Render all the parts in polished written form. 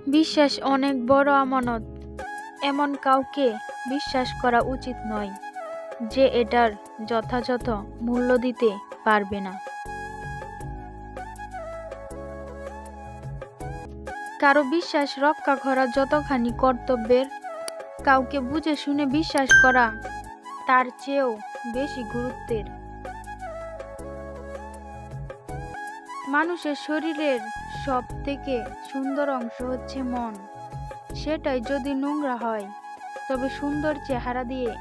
বিশ্বাস অনেক বড় আমানত। এমন কাউকে বিশ্বাস করা উচিত নয় যে এটার যথাযথ মূল্য দিতে পারবে না। কারো বিশ্বাস রক্ষা করা যতখানি কর্তব্যের, কাউকে বুঝে শুনে বিশ্বাস করা তার চেয়েও বেশি গুরুত্বের। মানুষের শরীরের সব থেকে সুন্দর অংশ হচ্ছে মন। সেটাই যদি নোংরা হয়, তবে সুন্দর চেহারা দিয়ে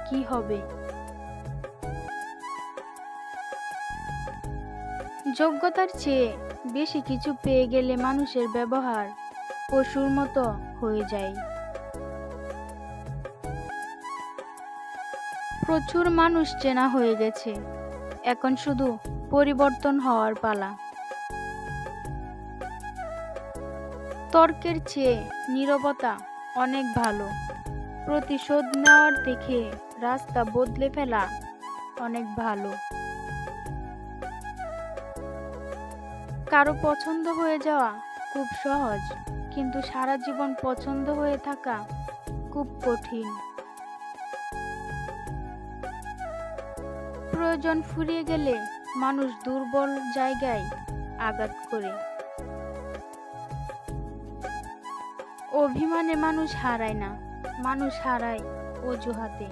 কি হবে? যোগ্যতার চেয়ে বেশি কিছু পেয়ে গেলে মানুষের ব্যবহার পশুর মতো হয়ে যায়। প্রচুর মানুষ চেনা হয়ে গেছে, এখন শুধু পরিবর্তন হওয়ার পালা। তর্কের চেয়ে নীরবতা অনেক ভালো। প্রতিশোধ নেওয়ার থেকে রাস্তা বদলে ফেলা অনেক ভালো। কারো পছন্দ হয়ে যাওয়া খুব সহজ, কিন্তু সারা জীবন পছন্দ হয়ে থাকা খুব কঠিন। প্রয়োজন ফুরিয়ে গেলে মানুষ দুর্বল জায়গায় আঘাত করে। অভিমানে মানুষ হারায় না, মানুষ হারায় অজুহাতে।